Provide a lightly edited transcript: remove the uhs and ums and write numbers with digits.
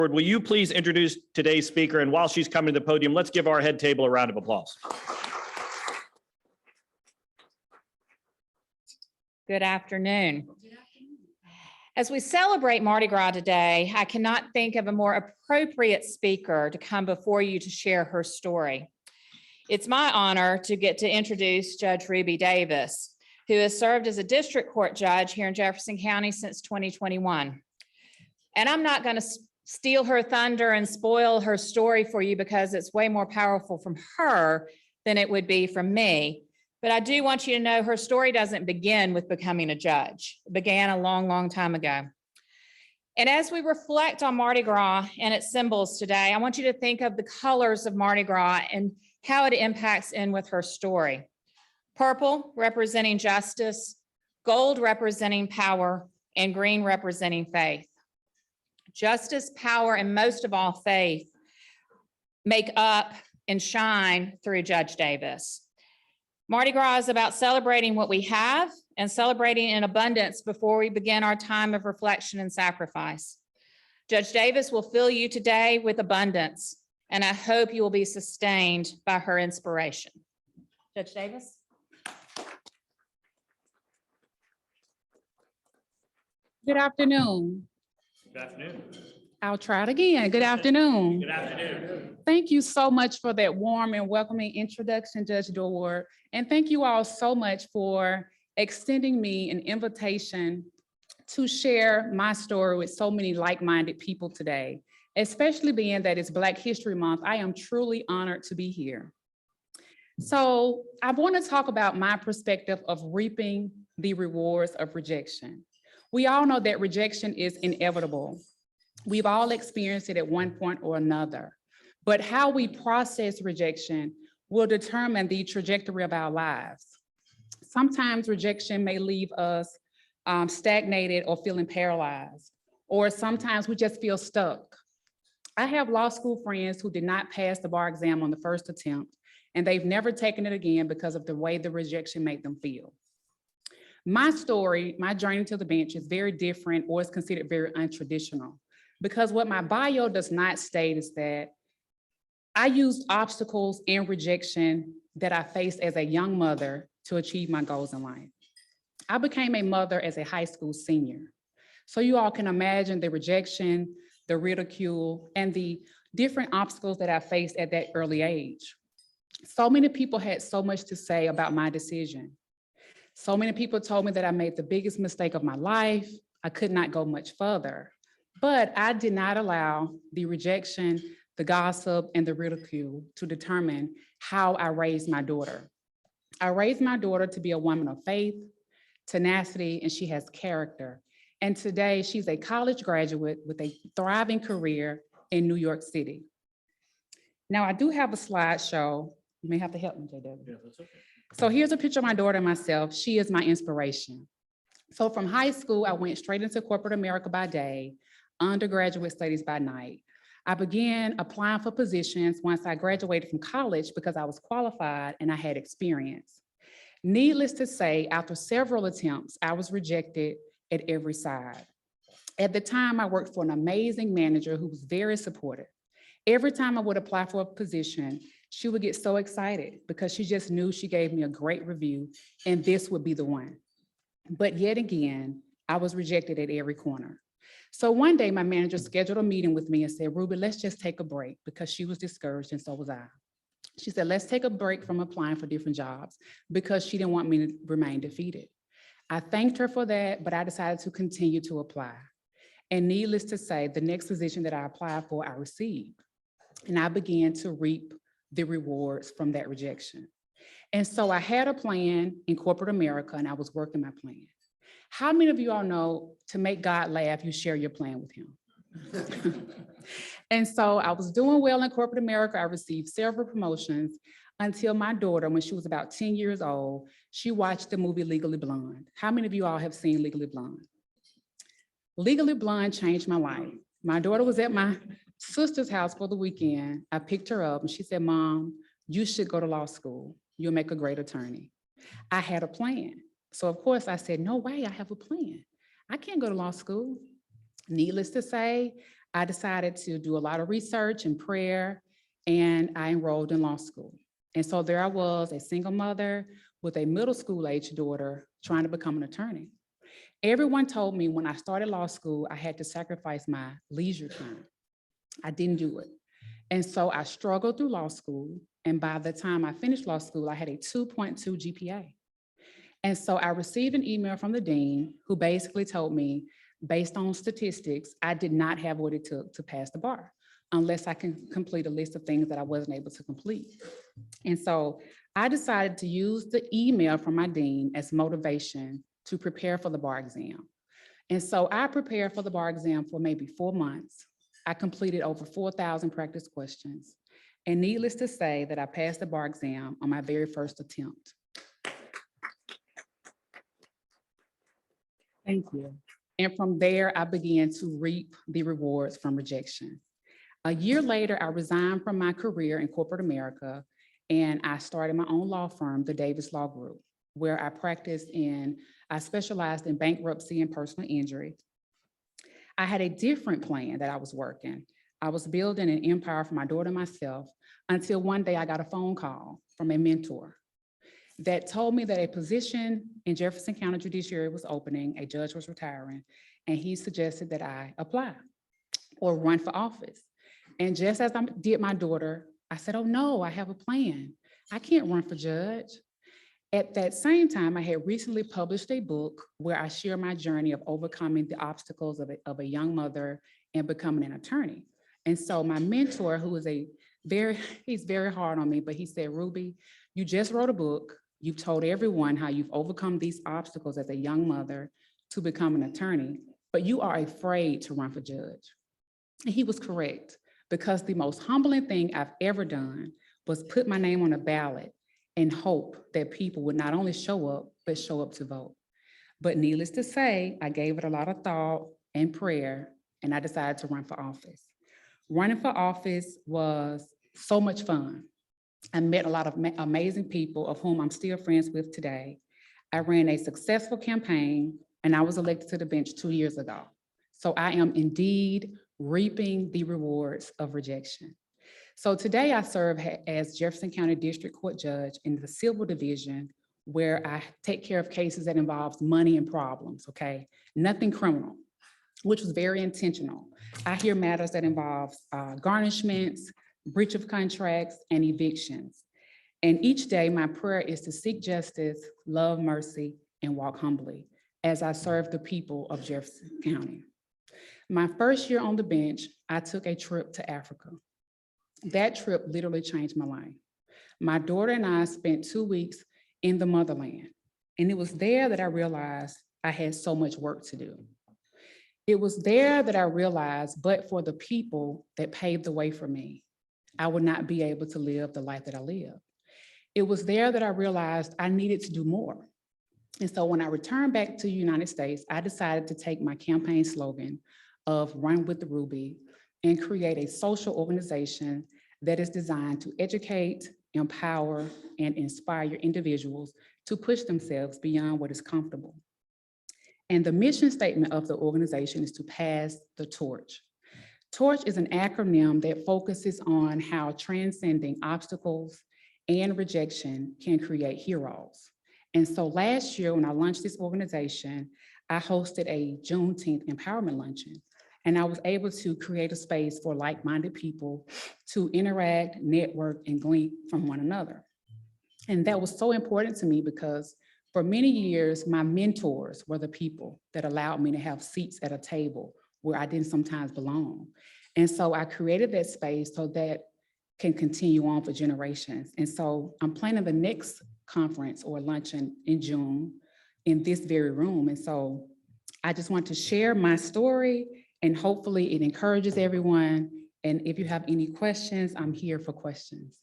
Will you please introduce today's speaker? And while she's coming to the podium, let's give our head table a round of applause. Good afternoon. As we celebrate Mardi Gras today, I cannot think of a more appropriate speaker to come before you to share her story. It's my honor to get to introduce Judge Ruby Davis, who has served as a district court judge here in Jefferson County since 2021. And I'm not going to steal her thunder and spoil her story for you because it's way more powerful from her than it would be from me. But I do want you to know her story doesn't begin with becoming a judge. It began a long, long time ago. And as we reflect on Mardi Gras and its symbols today, I want you to think of the colors of Mardi Gras and how it impacts in with her story. Purple representing justice, gold representing power, and green representing faith. Justice, power, and most of all, faith make up and shine through Judge Davis. Mardi Gras is about celebrating what we have and celebrating in abundance before we begin our time of reflection and sacrifice. Judge Davis will fill you today with abundance, and I hope you will be sustained by her inspiration. Judge Davis. Good afternoon. Good afternoon. I'll try it again. Good afternoon. Good afternoon. Thank you so much for that warm and welcoming introduction, Judge Dorward. And thank you all so much for extending me an invitation to share my story with so many like-minded people today, especially being that it's Black History Month. I am truly honored to be here. So I want to talk about my perspective of reaping the rewards of rejection. We all know that rejection is inevitable. We've all experienced it at one point or another, but how we process rejection will determine the trajectory of our lives. Sometimes rejection may leave us stagnated or feeling paralyzed, or sometimes we just feel stuck. I have law school friends who did not pass the bar exam on the first attempt, and they've never taken it again because of the way the rejection made them feel. My story, my journey to the bench is very different, or is considered very untraditional, because what my bio does not state is that I used obstacles and rejection that I faced as a young mother to achieve my goals in life. I became a mother as a high school senior. So you all can imagine the rejection, the ridicule, and the different obstacles that I faced at that early age. So many people had so much to say about my decision. So many people told me that I made the biggest mistake of my life. I could not go much further, but I did not allow the rejection, the gossip, and the ridicule to determine how I raised my daughter. I raised my daughter to be a woman of faith, tenacity, and she has character. And today she's a college graduate with a thriving career in New York City. Now I do have a slideshow. You may have to help me, J.W. Yeah, that's okay. So here's a picture of my daughter and myself. She is my inspiration. So from high school, I went straight into corporate America by day, undergraduate studies by night. I began applying for positions once I graduated from college because I was qualified and I had experience. Needless to say, after several attempts, I was rejected at every side. At the time, I worked for an amazing manager who was very supportive. Every time I would apply for a position, she would get so excited because she just knew she gave me a great review and this would be the one. But yet again, I was rejected at every corner. So one day my manager scheduled a meeting with me and said, Ruby, let's just take a break, because she was discouraged and so was I. She said, let's take a break from applying for different jobs, because she didn't want me to remain defeated. I thanked her for that, but I decided to continue to apply. And needless to say, the next position that I applied for, I received. And I began to reap the rewards from that rejection. And so I had a plan in corporate America and I was working my plan. How many of you all know to make God laugh, you share your plan with him? And so I was doing well in corporate America. I received several promotions until my daughter, when she was about 10 years old, she watched the movie Legally Blonde. How many of you all have seen Legally Blonde? Legally Blonde changed my life. My daughter was at my sister's house for the weekend. I picked her up and she said, Mom, you should go to law school. You'll make a great attorney. I had a plan. So of course I said, no way, I have a plan. I can't go to law school. Needless to say, I decided to do a lot of research and prayer, and I enrolled in law school. And so there I was, a single mother with a middle school age daughter trying to become an attorney. Everyone told me when I started law school, I had to sacrifice my leisure time. I didn't do it. And so I struggled through law school. And by the time I finished law school, I had a 2.2 GPA. And so I received an email from the dean who basically told me, based on statistics, I did not have what it took to pass the bar unless I can complete a list of things that I wasn't able to complete. And so I decided to use the email from my dean as motivation to prepare for the bar exam. And so I prepared for the bar exam for maybe 4 months. I completed over 4,000 practice questions. And needless to say that I passed the bar exam on my very first attempt. Thank you. And from there, I began to reap the rewards from rejection. A year later, I resigned from my career in corporate America, and I started my own law firm, the Davis Law Group, where I specialized in bankruptcy and personal injury. I had a different plan that I was working. I was building an empire for my daughter and myself until one day I got a phone call from a mentor that told me that a position in Jefferson County Judiciary was opening, a judge was retiring, and he suggested that I apply or run for office. And just as I did my daughter, I said, oh no, I have a plan. I can't run for judge. At that same time, I had recently published a book where I share my journey of overcoming the obstacles of a young mother and becoming an attorney. And so my mentor, who is he's very hard on me, but he said, Ruby, you just wrote a book. You've told everyone how you've overcome these obstacles as a young mother to become an attorney, but you are afraid to run for judge. And he was correct, because the most humbling thing I've ever done was put my name on a ballot and hope that people would not only show up, but show up to vote. But needless to say, I gave it a lot of thought and prayer, and I decided to run for office. Running for office was so much fun. I met a lot of amazing people of whom I'm still friends with today. I ran a successful campaign, and I was elected to the bench 2 years ago. So I am indeed reaping the rewards of rejection. So today I serve as Jefferson County District Court Judge in the Civil Division, where I take care of cases that involves money and problems, okay? Nothing criminal, which was very intentional. I hear matters that involves garnishments, breach of contracts, and evictions. And each day my prayer is to seek justice, love mercy, and walk humbly as I serve the people of Jefferson County. My first year on the bench, I took a trip to Africa. That trip literally changed my life. My daughter and I spent 2 weeks in the motherland, and it was there that I realized I had so much work to do. It was there that I realized, but for the people that paved the way for me, I would not be able to live the life that I live. It was there that I realized I needed to do more. And so when I returned back to the United States, I decided to take my campaign slogan of Run with the Ruby and create a social organization that is designed to educate, empower, and inspire individuals to push themselves beyond what is comfortable. And the mission statement of the organization is to pass the torch. TORCH is an acronym that focuses on how transcending obstacles and rejection can create heroes. And so last year when I launched this organization, I hosted a Juneteenth empowerment luncheon. And I was able to create a space for like-minded people to interact, network, and glean from one another. And that was so important to me because for many years, my mentors were the people that allowed me to have seats at a table where I didn't sometimes belong. And so I created that space so that can continue on for generations. And so I'm planning the next conference or luncheon in June in this very room. And so I just want to share my story, and hopefully it encourages everyone. And if you have any questions, I'm here for questions.